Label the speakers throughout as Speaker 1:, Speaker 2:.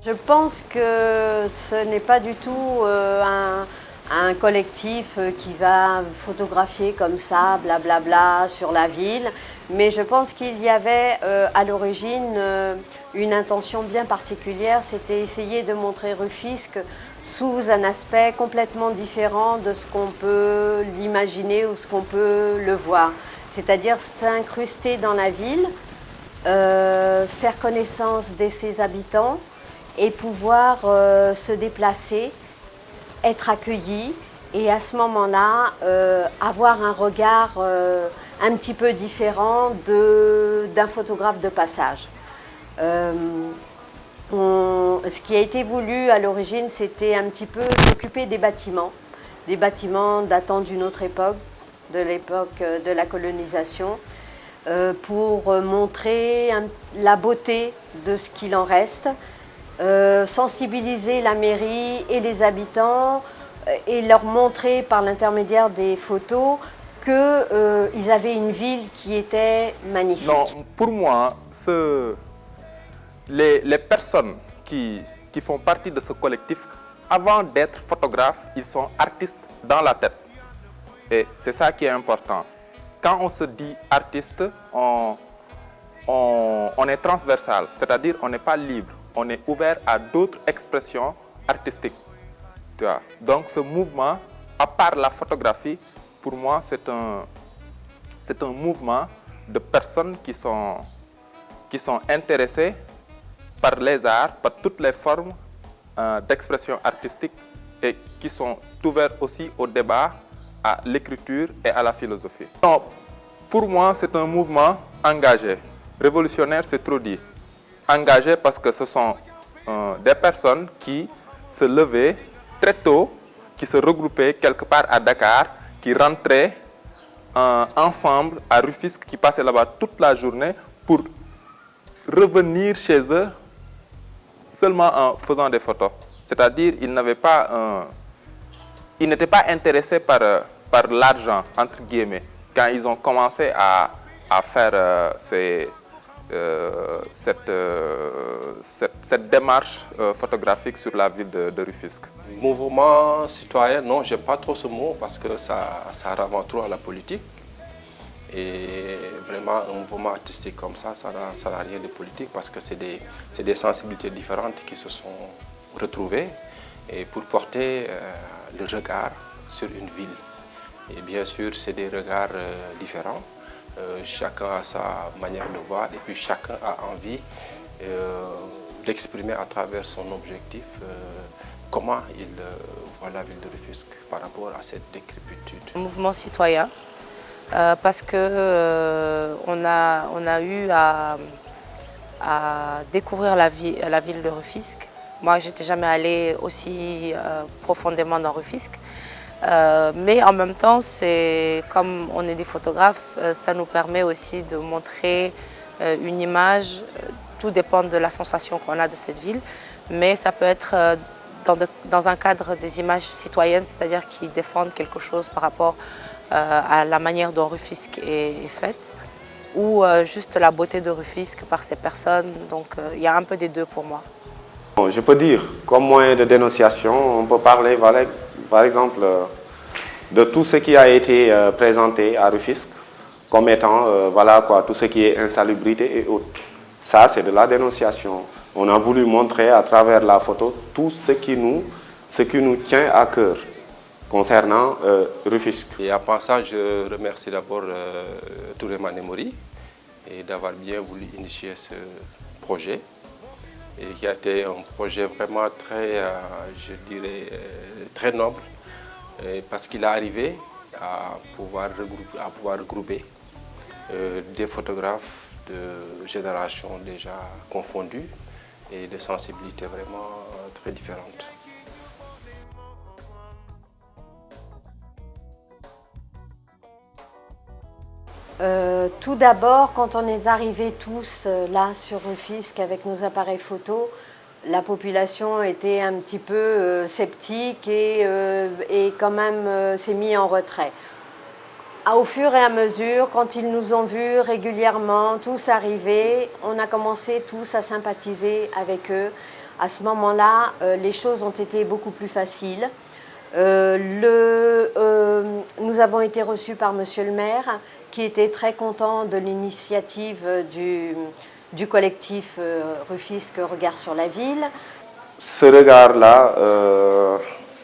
Speaker 1: Je pense que ce n'est pas du tout un collectif qui va photographier comme ça, blablabla, sur la ville, mais je pense qu'il y avait à l'origine une intention bien particulière, c'était essayer de montrer Rufisque sous un aspect complètement différent de ce qu'on peut l'imaginer ou ce qu'on peut le voir, c'est-à-dire s'incruster dans la ville, faire connaissance de ses habitants, et pouvoir se déplacer, être accueilli et à ce moment-là avoir un regard un petit peu différent d'un photographe de passage. Ce qui a été voulu à l'origine, c'était un petit peu s'occuper des bâtiments datant d'une autre époque, de l'époque de la colonisation, pour montrer la beauté de ce qu'il en reste, sensibiliser la mairie et les habitants et leur montrer par l'intermédiaire des photos qu'ils avaient une ville qui était magnifique.
Speaker 2: Non, pour moi, les personnes qui font partie de ce collectif, avant d'être photographes, ils sont artistes dans la tête. Et c'est ça qui est important. Quand on se dit artiste, on est transversal, c'est-à-dire on n'est pas libre. On est ouvert à d'autres expressions artistiques. Tu vois? Donc ce mouvement, à part la photographie, pour moi c'est un mouvement de personnes qui sont intéressées par les arts, par toutes les formes d'expression artistique et qui sont ouverts aussi au débat, à l'écriture et à la philosophie. Donc, pour moi c'est un mouvement engagé. Révolutionnaire, c'est trop dit. Engagés parce que ce sont des personnes qui se levaient très tôt, qui se regroupaient quelque part à Dakar, qui rentraient ensemble à Rufisque, qui passaient là-bas toute la journée pour revenir chez eux seulement en faisant des photos. C'est-à-dire ils n'étaient pas intéressés par l'argent, entre guillemets, quand ils ont commencé à faire cette démarche photographique sur la ville de Rufisque.
Speaker 3: Mouvement citoyen, non, j'aime pas trop ce mot parce que ça renvoie trop à la politique. Et vraiment, un mouvement artistique comme ça n'a rien de politique parce que c'est des sensibilités différentes qui se sont retrouvées et pour porter le regard sur une ville. Et bien sûr, c'est des regards différents. Chacun a sa manière de voir et puis chacun a envie d'exprimer à travers son objectif comment il voit la ville de Rufisque par rapport à cette décrépitude.
Speaker 4: Un mouvement citoyen parce que on a eu à découvrir la ville de Rufisque. Moi, je n'étais jamais allée aussi profondément dans Rufisque. Mais en même temps, comme on est des photographes, ça nous permet aussi de montrer une image. Tout dépend de la sensation qu'on a de cette ville, mais ça peut être dans un cadre des images citoyennes, c'est-à-dire qui défendent quelque chose par rapport à la manière dont Rufisque est faite, ou juste la beauté de Rufisque par ces personnes. Donc il y a un peu des deux pour moi.
Speaker 5: Je peux dire, comme moyen de dénonciation, on peut parler, par exemple, de tout ce qui a été présenté à Rufisque comme étant, tout ce qui est insalubrité et autres. Ça, c'est de la dénonciation. On a voulu montrer à travers la photo tout ce qui nous tient à cœur concernant Rufisque.
Speaker 3: Et en passant, je remercie d'abord Touré Manemori et d'avoir bien voulu initier ce projet. Et qui a été un projet vraiment très, je dirais, très noble, parce qu'il est arrivé à pouvoir regrouper des photographes de générations déjà confondues et de sensibilités vraiment très différentes.
Speaker 1: Tout d'abord, quand on est arrivés tous là sur Rufisque avec nos appareils photo, la population était un petit peu sceptique et quand même s'est mis en retrait. Au fur et à mesure, quand ils nous ont vus régulièrement, tous arriver, on a commencé tous à sympathiser avec eux. À ce moment-là, les choses ont été beaucoup plus faciles. Nous avons été reçus par Monsieur le maire, qui était très content de l'initiative du collectif Rufisque Regard sur la ville.
Speaker 5: Ce regard-là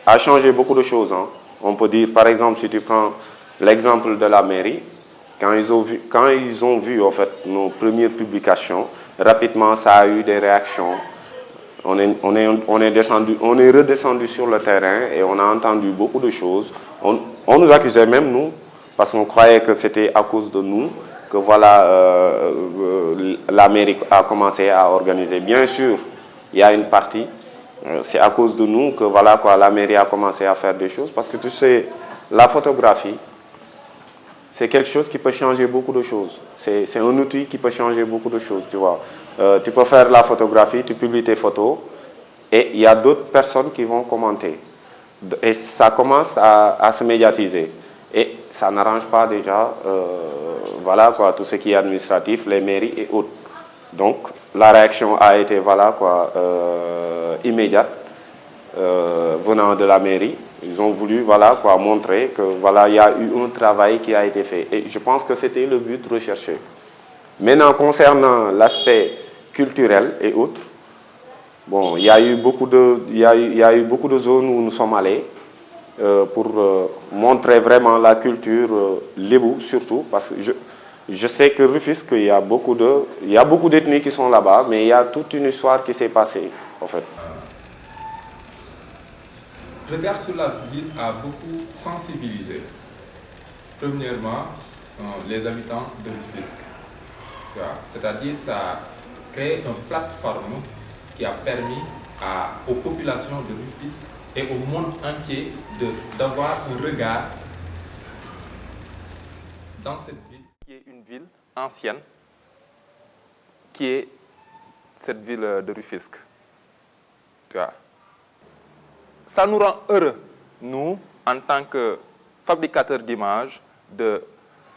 Speaker 5: a changé beaucoup de choses, hein. On peut dire, par exemple, si tu prends l'exemple de la mairie, quand ils ont vu en fait, nos premières publications, rapidement ça a eu des réactions. On est redescendu sur le terrain et on a entendu beaucoup de choses. On nous accusait même, nous, parce qu'on croyait que c'était à cause de nous que voilà, la mairie a commencé à organiser. Bien sûr, il y a une partie, c'est à cause de nous que voilà, quoi, la mairie a commencé à faire des choses. Parce que tu sais, la photographie, c'est quelque chose qui peut changer beaucoup de choses. C'est un outil qui peut changer beaucoup de choses, tu vois. Tu peux faire la photographie, tu publies tes photos, et il y a d'autres personnes qui vont commenter. Et ça commence à se médiatiser. Et ça n'arrange pas déjà, voilà, quoi, tout ce qui est administratif, les mairies et autres. Donc, la réaction a été, voilà, quoi, immédiate, venant de la mairie. Ils ont voulu, voilà, quoi, montrer que voilà, il y a eu un travail qui a été fait. Et je pense que c'était le but recherché. Maintenant, concernant l'aspect culturel et autres, bon, il y a eu beaucoup de zones où nous sommes allés pour montrer vraiment la culture lébou surtout, parce que je sais que Rufisque, il y a beaucoup d'ethnies qui sont là-bas, mais il y a toute une histoire qui s'est passée, en fait.
Speaker 2: Regard sur la ville a beaucoup sensibilisé. Premièrement, les habitants de Rufisque. C'est-à-dire ça a créé une plateforme qui a permis aux populations de Rufisque et au monde entier d'avoir un regard dans cette ville, qui est une ville ancienne, qui est cette ville de Rufisque. Tu vois. Ça nous rend heureux, nous, en tant que fabricateurs d'images, de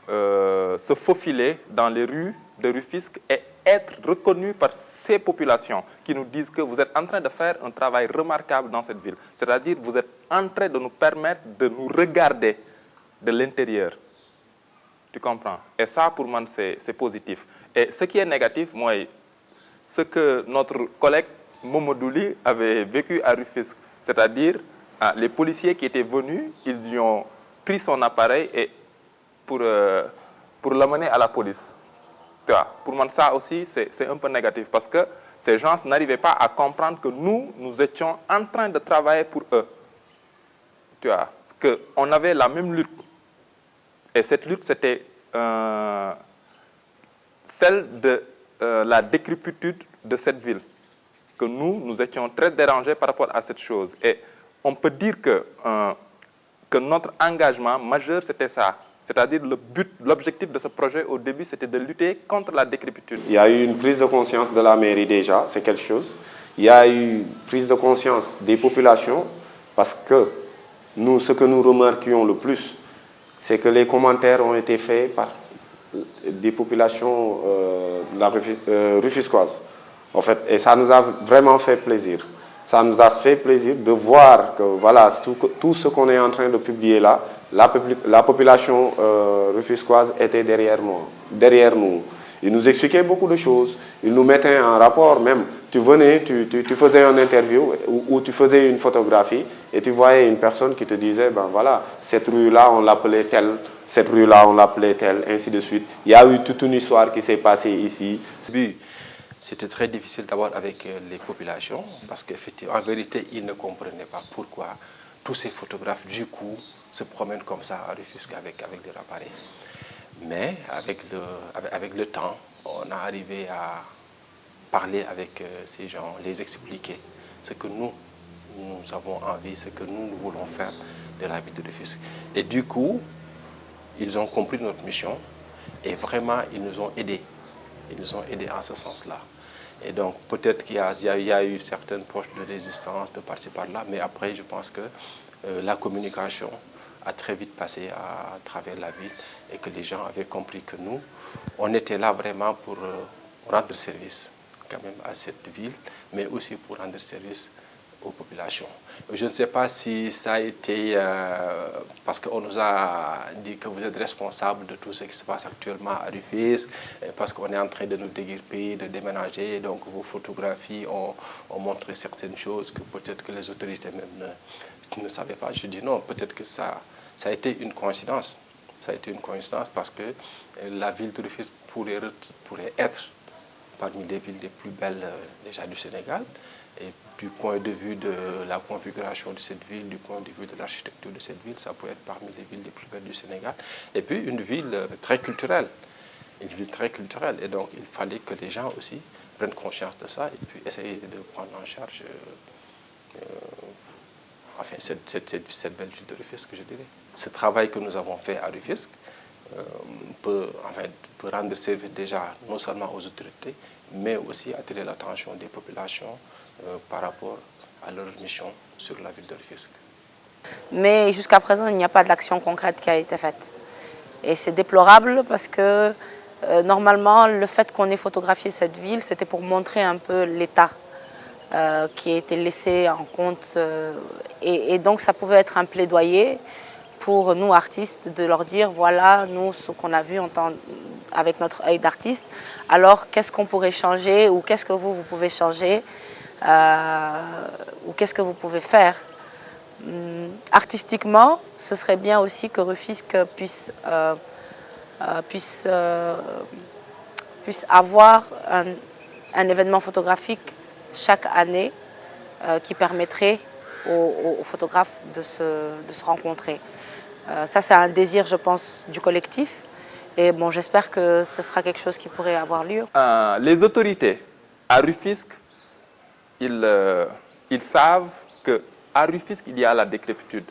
Speaker 2: se faufiler dans les rues de Rufisque et être reconnus par ces populations qui nous disent que vous êtes en train de faire un travail remarquable dans cette ville. C'est-à-dire vous êtes en train de nous permettre de nous regarder de l'intérieur. Tu comprends? Et ça, pour moi, c'est positif. Et ce qui est négatif, moi, ce que notre collègue Momodouli avait vécu à Rufisque, c'est-à-dire les policiers qui étaient venus, ils lui ont pris son appareil et pour l'amener à la police. Tu vois, pour moi, ça aussi, c'est un peu négatif parce que ces gens n'arrivaient pas à comprendre que nous étions en train de travailler pour eux. Tu vois, parce qu'on avait la même lutte. Et cette lutte, c'était celle de la décrépitude de cette ville. Que nous étions très dérangés par rapport à cette chose. Et on peut dire que notre engagement majeur, c'était ça. C'est-à-dire l'objectif de ce projet au début, c'était de lutter contre la décrépitude.
Speaker 5: Il y a eu une prise de conscience de la mairie déjà, c'est quelque chose. Il y a eu une prise de conscience des populations parce que nous, ce que nous remarquions le plus, c'est que les commentaires ont été faits par des populations rufisquoises. En fait, et ça nous a vraiment fait plaisir. Ça nous a fait plaisir de voir que voilà, tout ce qu'on est en train de publier là, la population rufisquoise était derrière nous. Ils nous expliquaient beaucoup de choses. Ils nous mettaient en rapport même. Tu venais, tu faisais une interview ou tu faisais une photographie et tu voyais une personne qui te disait, ben voilà, cette rue-là, on l'appelait telle, cette rue-là, on l'appelait telle, ainsi de suite. Il y a eu toute une histoire qui s'est passée ici.
Speaker 3: C'était très difficile d'abord avec les populations parce qu'effectivement, en vérité, ils ne comprenaient pas pourquoi tous ces photographes, du coup, se promènent comme ça à Rufisque avec leur appareil. Mais avec le temps, on a arrivé à parler avec ces gens, les expliquer ce que nous avons envie, ce que nous voulons faire de la ville de Rufisque. Et du coup, ils ont compris notre mission Et vraiment, ils nous ont aidés. Ils nous ont aidés en ce sens-là. Et donc, peut-être qu'il y a eu certaines poches de résistance de par-ci par-là, mais après, je pense que la communication a très vite passé à travers la ville et que les gens avaient compris que nous, on était là vraiment pour rendre service quand même à cette ville, mais aussi pour rendre service aux populations. Je ne sais pas si ça a été parce qu'on nous a dit que vous êtes responsable de tout ce qui se passe actuellement à Rufisque, parce qu'on est en train de nous déguerpir, de déménager, donc vos photographies ont montré certaines choses que peut-être que les autorités même ne savaient pas. Je dis non, peut-être que ça a été une coïncidence. Ça a été une coïncidence parce que la ville de Rufisque pourrait être parmi les villes les plus belles déjà du Sénégal. Et du point de vue de la configuration de cette ville, du point de vue de l'architecture de cette ville, ça peut être parmi les villes les plus belles du Sénégal. Et puis une ville très culturelle. Une ville très culturelle. Et donc il fallait que les gens aussi prennent conscience de ça et puis essayer de prendre en charge enfin, cette belle ville de Rufisque, je dirais. Ce travail que nous avons fait à Rufisque peut rendre service déjà non seulement aux autorités, mais aussi attirer l'attention des populations par rapport à leur mission sur la ville de Rufisque.
Speaker 4: Mais jusqu'à présent, il n'y a pas d'action concrète qui a été faite. Et c'est déplorable parce que normalement, le fait qu'on ait photographié cette ville, c'était pour montrer un peu l'état qui a été laissé en compte. Et donc, ça pouvait être un plaidoyer pour nous, artistes, de leur dire, voilà, nous, ce qu'on a vu avec notre œil d'artiste, alors qu'est-ce qu'on pourrait changer ou qu'est-ce que vous pouvez changer ou qu'est-ce que vous pouvez faire. Artistiquement, ce serait bien aussi que Rufisque puisse avoir un événement photographique chaque année qui permettrait aux photographes de se rencontrer. Ça, c'est un désir, je pense, du collectif. Et bon, j'espère que ce sera quelque chose qui pourrait avoir lieu.
Speaker 2: Les autorités à Rufisque, ils savent qu'à Rufisque, il y a la décrépitude.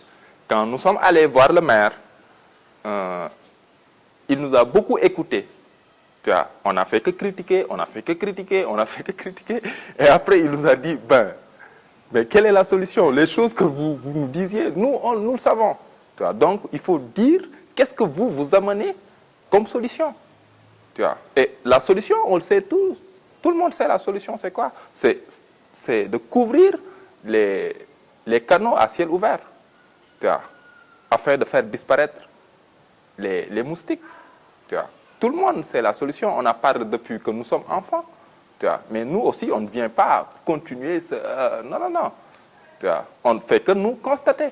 Speaker 2: Quand nous sommes allés voir le maire, il nous a beaucoup écoutés. Tu vois, on n'a fait que critiquer, on n'a fait que critiquer, on n'a fait que critiquer. Et après, il nous a dit, mais quelle est la solution? Les choses que vous nous disiez, nous le savons. Tu vois, donc, il faut dire qu'est-ce que vous amenez comme solution. Tu vois. Et la solution, on le sait tous. Tout le monde sait la solution, c'est quoi? C'est de couvrir les canaux à ciel ouvert. Tu vois, afin de faire disparaître les moustiques. Tu vois. Tout le monde sait la solution. On en parle depuis que nous sommes enfants. Tu vois. Mais nous aussi, on ne vient pas continuer. Non. Tu vois. On ne fait que nous constater.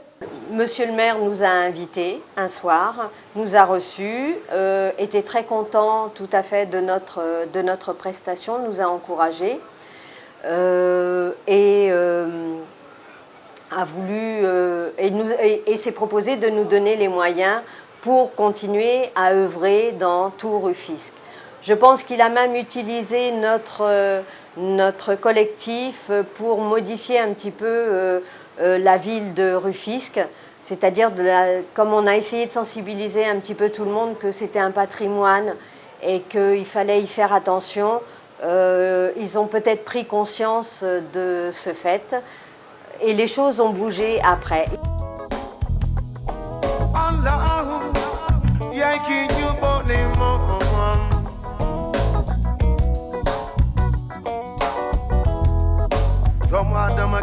Speaker 1: Monsieur le maire nous a invités un soir, nous a reçus, était très content tout à fait de notre prestation, nous a encouragés et a voulu et s'est proposé de nous donner les moyens pour continuer à œuvrer dans tout Rufisque. Je pense qu'il a même utilisé notre collectif pour modifier un petit peu la ville de Rufisque, c'est-à-dire comme on a essayé de sensibiliser un petit peu tout le monde que c'était un patrimoine et qu'il fallait y faire attention, ils ont peut-être pris conscience de ce fait et les choses ont bougé après.
Speaker 6: From Adam